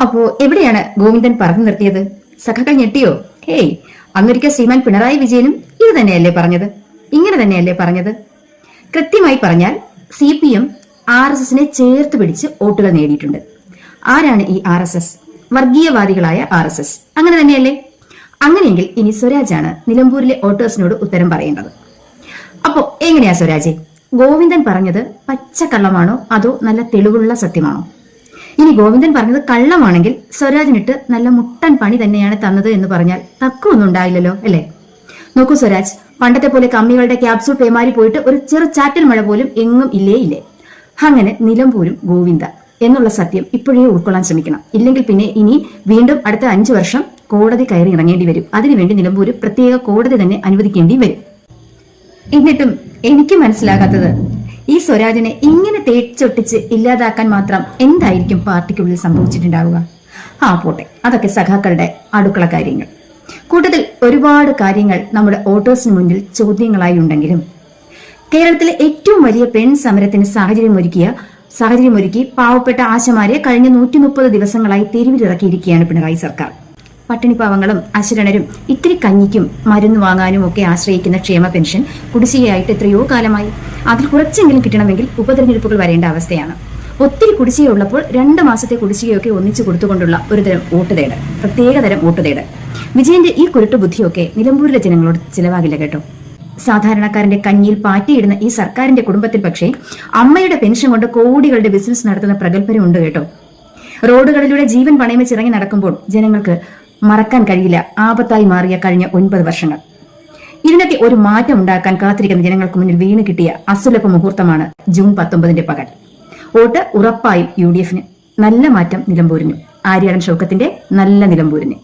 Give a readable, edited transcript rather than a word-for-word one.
അപ്പോ എവിടെയാണ് ഗോവിന്ദൻ പറഞ്ഞു നിർത്തിയത്? സഖാക്കൾ ഞെട്ടിയോ? ഹേയ്, അന്നൊരിക്കൽ ശ്രീമാൻ പിണറായി വിജയനും ഇത് തന്നെയല്ലേ പറഞ്ഞത്? ഇങ്ങനെ തന്നെയല്ലേ പറഞ്ഞത്? കൃത്യമായി പറഞ്ഞാൽ CPM RSSനെ ചേർത്ത് പിടിച്ച് വോട്ടുകൾ നേടിയിട്ടുണ്ട്. ആരാണ് ഈ RSS? വർഗീയവാദികളായ RSS. അങ്ങനെ തന്നെയല്ലേ? അങ്ങനെയെങ്കിൽ ഇനി സ്വരാജാണ് നിലമ്പൂരിലെ വോട്ടേഴ്സിനോട് ഉത്തരം പറയേണ്ടത്. അപ്പോ എങ്ങനെയാ സ്വരാജ്? ഗോവിന്ദൻ പറഞ്ഞത് പച്ചക്കള്ളമാണോ അതോ നല്ല തെളിവുള്ള സത്യമാണോ? ഇനി ഗോവിന്ദൻ പറഞ്ഞത് കള്ളമാണെങ്കിൽ സ്വരാജിനിട്ട് നല്ല മുട്ടൻ പണി തന്നെയാണ് തന്നത് എന്ന് പറഞ്ഞാൽ തക്കൊന്നും ഉണ്ടായില്ലല്ലോ, അല്ലേ? നോക്കൂ സ്വരാജ്, പണ്ടത്തെ പോലെ കമ്മികളുടെ ക്യാപ്സൂൾ പേമാരി പോയിട്ട് ഒരു ചെറു ചാറ്റൽ മഴ പോലും എങ്ങും ഇല്ലേ. അങ്ങനെ നിലമ്പൂരും ഗോവിന്ദ എന്നുള്ള സത്യം ഇപ്പോഴേ ഉൾക്കൊള്ളാൻ ശ്രമിക്കണം. ഇല്ലെങ്കിൽ പിന്നെ ഇനി വീണ്ടും അടുത്ത 5 വർഷം കോടതി കയറി ഇറങ്ങേണ്ടി വരും. അതിനുവേണ്ടി നിലമ്പൂര് പ്രത്യേക കോടതി തന്നെ അനുവദിക്കേണ്ടി വരും. എന്നിട്ടും എനിക്ക് മനസ്സിലാകാത്തത്, ഈ സ്വരാജിനെ ഇങ്ങനെ തേച്ചൊട്ടിച്ച് ഇല്ലാതാക്കാൻ മാത്രം എന്തായിരിക്കും പാർട്ടിക്കുള്ളിൽ സംഭവിച്ചിട്ടുണ്ടാവുക? പോട്ടെ, അതൊക്കെ സഖാക്കളുടെ അടുക്കള കാര്യങ്ങൾ. കൂട്ടത്തിൽ ഒരുപാട് കാര്യങ്ങൾ നമ്മുടെ വോട്ടേഴ്സിന് മുന്നിൽ ചോദ്യങ്ങളായി ഉണ്ടെങ്കിലും കേരളത്തിലെ ഏറ്റവും വലിയ പെൺ സമരത്തിന് സാഹചര്യമൊരുക്കി പാവപ്പെട്ട ആശമാരെ കഴിഞ്ഞ 130 ദിവസങ്ങളായി തെരുവിലിറക്കിയിരിക്കുകയാണ് പിണറായി സർക്കാർ. പട്ടിണിപ്പാവങ്ങളും അശരണരും ഇത്തിരി കഞ്ഞിക്കും മരുന്ന് വാങ്ങാനും ഒക്കെ ആശ്രയിക്കുന്ന ക്ഷേമ പെൻഷൻ കുടിശ്ശികയായിട്ട് എത്രയോ കാലമായി. അതിൽ കുറച്ചെങ്കിലും കിട്ടണമെങ്കിൽ ഉപതെരഞ്ഞെടുപ്പുകൾ വരേണ്ട അവസ്ഥയാണ്. ഒത്തിരി കുടിശ്ശികയുള്ളപ്പോൾ 2 മാസത്തെ കുടിശ്ശികയൊക്കെ ഒന്നിച്ചു കൊടുത്തുകൊണ്ടുള്ള ഒരു തരം വോട്ടുതേട്, പ്രത്യേകതരം വോട്ടുതേട്. വിജയന്റെ ഈ കുരുട്ടു ബുദ്ധിയൊക്കെ നിലമ്പൂരിലെ ജനങ്ങളോട് ചിലവാകില്ല കേട്ടോ. സാധാരണക്കാരന്റെ കഞ്ഞിയിൽ പാറ്റിയിടുന്ന ഈ സർക്കാരിന്റെ കുടുംബത്തിൽ പക്ഷേ അമ്മയുടെ പെൻഷൻ കൊണ്ട് കോടികളുടെ ബിസിനസ് നടത്തുന്ന പ്രഗത്ഭരുണ്ട് കേട്ടോ. റോഡുകളിലൂടെ ജീവൻ പണയം വെച്ചിറങ്ങി നടക്കുമ്പോൾ ജനങ്ങൾക്ക് മറക്കാൻ കഴിയില്ല ആപത്തായി മാറിയ കഴിഞ്ഞ 9 വർഷങ്ങൾ. ഇതിനൊക്കെ ഒരു മാറ്റം ഉണ്ടാക്കാൻ കാത്തിരിക്കുന്ന ജനങ്ങൾക്ക് മുന്നിൽ വീണ് കിട്ടിയ അസുലഭ മുഹൂർത്തമാണ് ജൂൺ 19 പകൽ. വോട്ട് ഉറപ്പായും UDFന്. നല്ല മാറ്റം നിലമ്പൂരിന്. ആര്യാടൻ ഷൗക്കത്തിന്റെ നല്ല നിലമ്പൂരിന്.